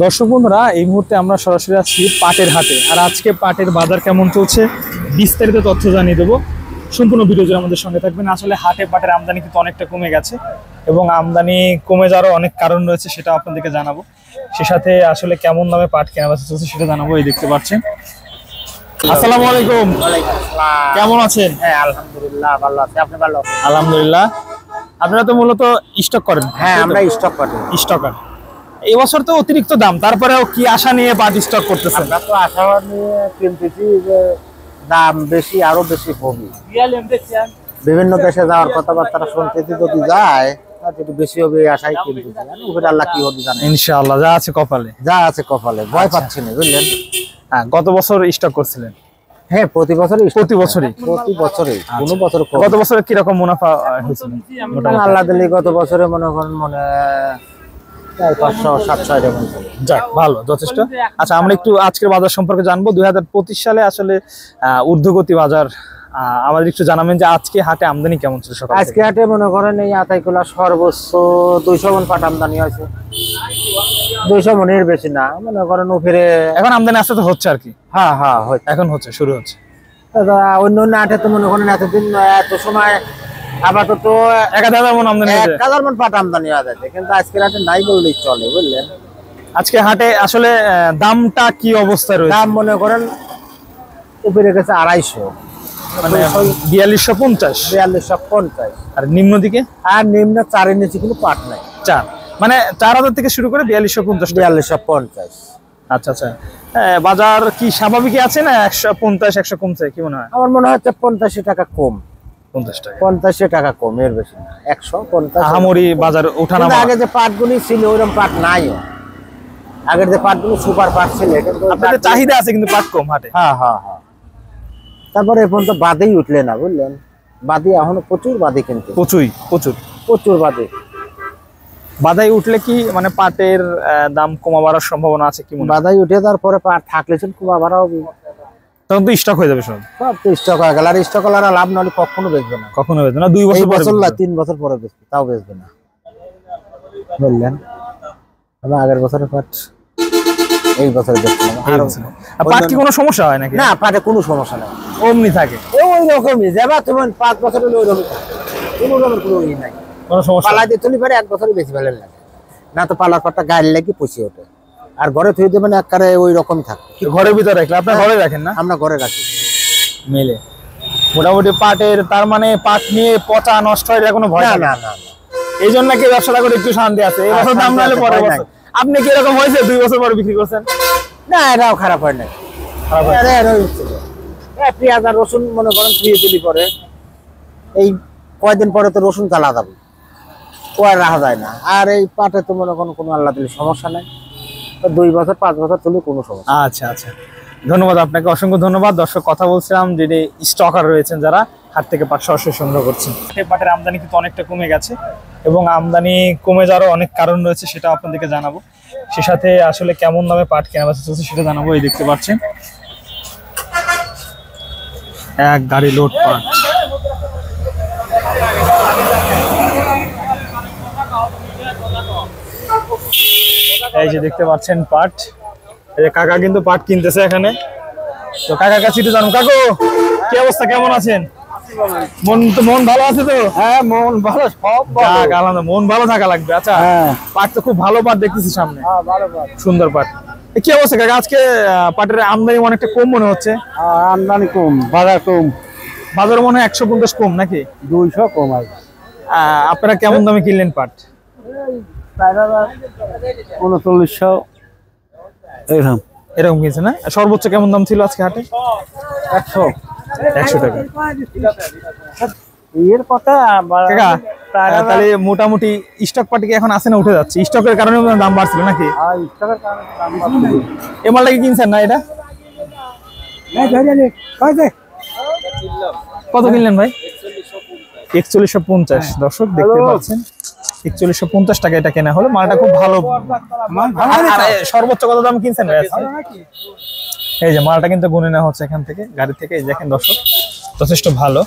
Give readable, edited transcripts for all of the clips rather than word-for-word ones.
দর্শক বন্ধুরা, এই মুহূর্তে আমরা সরাসরি আছি পাটের হাটে। আর আজকে পাটের বাজার কেমন চলছে বিস্তারিত তথ্য জানিয়ে দেবো। সম্পূর্ণ ভিডিও জুড়ে আমাদের সঙ্গে থাকবেন। আসলে হাটে পাটের আমদানি কিন্তু অনেকটা কমে গেছে এবং আমদানি কমে যাওয়ারও অনেক কারণ রয়েছে, সেটা আপনাদেরকে জানাবো। সে সাথে আসলে কেমন দামে পাট কেনা বেচা চলছে সেটা জানাবো। এই দেখতে পাচ্ছেন। আসসালামু আলাইকুম। কেমন আছেন? হ্যাঁ, আলহামদুলিল্লাহ ভালো আছি। আপনি ভালো আছেন? আলহামদুলিল্লাহ। আপনারা তো মূলত স্টক করেন? হ্যাঁ, আমরা স্টক করি। স্টকার। এই বছর তো অতিরিক্ত দাম, তারপরেও কি আশা নিয়ে পাট স্টক করতেছেন? আমরা তো আশা নিয়ে কিনতেছি যে দাম বেশি, আরো বেশি কমবে। বিভিন্ন দেশে যাওয়ার কথাবার্তা শুনতেছি, যদি যায় একটু বেশি হবে এই আশাই কিনতেছি। উপরে আল্লাহ কি হবে জানেন। ইনশাআল্লাহ যা আছে কপালে। যা আছে কপালে, ভয় পাচ্ছি না, বুঝলেন। হ্যাঁ, গত বছর স্টক করছিলেন? হ্যাঁ, প্রতি বছরই। প্রতি বছরই? প্রতি বছরই, কোনো বছর কম। গত বছরে কিরকম মুনাফা হয়েছিল? আল্লাহ দিলে গত বছরে মনে করেন 500-700 এরকম। যাক, ভালো, যথেষ্ট। আচ্ছা, আমরা একটু আজকের বাজার সম্পর্কে জানবো। 2025 সালে আসলে ঊর্ধ্বগতি বাজার, আমাদের একটু জানাবেন যে আজকে হাটে আমদানি কেমন ছিল? আজকে হাটে মনে করেন এই আতাইকুলা সর্বোচ্চ 200 মন পাট আমদানি হয়েছে। 200 মনের বেশি না, মনে করেন উপরে এখন আমদানি আসতে তো হচ্ছে আর কি। হ্যাঁ হ্যাঁ, এখন হচ্ছে, শুরু হচ্ছে। অন্য অন্য হাটে তো মনে করেন এতদিন এত সময় আপাতত 1000 মন আমদানি, 1000 মন পাট আমদানি হয়ে যাচ্ছে, কিন্তু আজকের হাটে নাই বললেই চলে, বুঝলেন। আজকে হাটে আসলে দামটা কি অবস্থা রয়েছে? দাম মনে করেন উপরে গেছে 250, মানে 4250, 4250। আর নিম্ন দিকে? আর নিম্ন 4 এর নিচে কিন্তু পাট নাই। 4, মানে 4000 থেকে শুরু করে 4250। 4250। আচ্ছা আচ্ছা। বাজার কি স্বাভাবিকই আছে না 150-100 কমছে? কি মনে হয়? আমার মনে হচ্ছে 85 টাকা কম। 50 টাকা? 85 টাকা কম, এর বেশি না। 150। আহামরি বাজার ওঠানামা। আগে যে পাটগুলি ছিল ওইরকম পাট নাই। আগের যে পাটগুলো সুপার পাট ছিল, কিন্তু আপনাদের চাহিদা আছে কিন্তু পাট কম হাটে। হ্যাঁ হ্যাঁ হ্যাঁ। তারপরে এখন তো বাদেই উঠলে না, বুঝলেন। বাদে এখনো প্রচুর বাদে, কিন্তু প্রচুর প্রচুর প্রচুর বাদে। বাদাই উঠলে কি মানে পাটের দাম কমা বাড়ার সম্ভাবনা আছে কি? বাদাই উঠে তারপরে পাট থাকলে কমা বাড়াও, তখন তো স্টক হয়ে যাবে সব। সব তো স্টক হয়ে গেল। আর স্টক হলে লাভ না হলে কখনো বেচবে না। কখনো বেচবে না? 2 বছর পরে, 3 বছর পরে বেচবে, তাও বেচবে না, বুঝলেন। আমি আগের বছরের পাট এই বছরে বেচলাম। আর পাট কি কোনো সমস্যা হয় নাকি? না, পাটে কোনো সমস্যা নেই, অমনি থাকে। ওই রকমই যাবা তুমি 5 বছর হলে ওই রকম থাকে, কোনো রকমের কোনো ই নাই, কোনো সমস্যা। পালা দিয়ে তুলি পারে 1 বছরই বেশি ভালো লাগে না, তো পালার পাটটা গায়ে লেগে পচে ওঠে। আর ঘরে থুয়ে দেবেন একবারে ওই রকম থাকে। ঘরের ভিতরে রাখলে? আপনার ঘরে রাখেন না? আমরা ঘরে রাখি। মেলে মোটামুটি পাটের, তার মানে পাট নিয়ে পচা নষ্ট হয়ে যায় কোনো ভয় না না? না না। এই জন্য কি ব্যবসাটা করে একটু শান্তি আছে? এই বছর দাম নাহলে পরের বছর। আপনি কি এরকম হয়েছে 2 বছর পরে বিক্রি করছেন? না, এটাও খারাপ হয় না। খারাপ হয়? পেঁয়াজ আর রসুন মনে করেন ধুয়ে তুলি পরে এই কয়দিন পরে তো রসুন জ্বালা যাবে, ও আর রাখা যায় না। আর এই পাটে তো মনে করেন কোনো আল্লাহ দিলে সমস্যা নাই, 2 বছর 5 বছর তুলি কোনো সমস্যা। আচ্ছা আচ্ছা, ধন্যবাদ আপনাকে, অসংখ্য ধন্যবাদ। দর্শক, কথা বলছিলাম যিনি স্টকার রয়েছেন যারা হাট থেকে পাট সরাসরি সংগ্রহ করছেন। পাটের আমদানি কিন্তু অনেকটা কমে গেছে এবং আমদানি কমে যাওয়ারও অনেক কারণ রয়েছে, সেটা আপনাদেরকে জানাবো। সে সাথে আসলে কেমন দামে পাট কেনা বেচা চলছে সেটা জানাবো। এই দেখতে পাচ্ছেন এক গাড়ি লোড পাট। এই যে দেখতে পাচ্ছেন পাট, এই যে কাকা কিন্তু পাট কিনতেছে এখানে। তো কাকার কাছে একটু জানো। কাকু, কি অবস্থা, কেমন আছেন? মন ভালো আছে তো? হ্যাঁ, মন ভালো, সব মন ভালো থাকা লাগবে। আচ্ছা, পাট তো খুব ভালো পাট দেখতেছি সামনে, সুন্দর পাট। কি অবস্থা কাকা, আজকে পাটের আমদানি অনেকটা কম মনে হচ্ছে? আমদানি কম, বাজার কম। বাজার মনে হয় 150 কম নাকি? 200 কম আছে। আপনারা কেমন দামে কিনলেন পাট? 3900 এরকম কিনছে না? সর্বোচ্চ কেমন দাম ছিল আজকে হাটে? 100 টাকা। এর কথা কাকা, তাহলে মোটামুটি স্টক পাটি কি এখন আসে না উঠে যাচ্ছে? স্টকের কারণে দাম বাড়ছিল নাকি? এ মালটা কি কিনছেন না এটা? কত কিনলেন ভাই? 4150। দর্শক দেখতে পাচ্ছেন 4150 টাকা এটা কেনা হলো। মালটা খুব ভালো। সর্বোচ্চ কত দাম কিনছেন ভাই আজকে? এই যে মালটা কিন্তু গুনে নেওয়া হচ্ছে এখান থেকে, গাড়ি থেকে। এই দেখেন দর্শক, যথেষ্ট ভালো।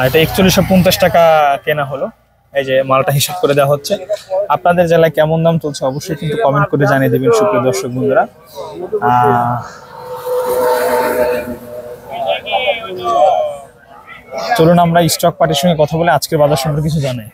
এটা 4150 টাকা কেনা হলো। এই যে মালটা হিসাব করে দেওয়া হচ্ছে। আপনাদের জেলায় কেমন দাম চলছে অবশ্যই কিন্তু কমেন্ট করে জানিয়ে দেবেন সুপ্রিয় দর্শক বন্ধুরা। চলুন আমরা স্টক পার্টির সঙ্গে কথা বলে আজকের বাজার সম্পর্কে কিছু জানাই।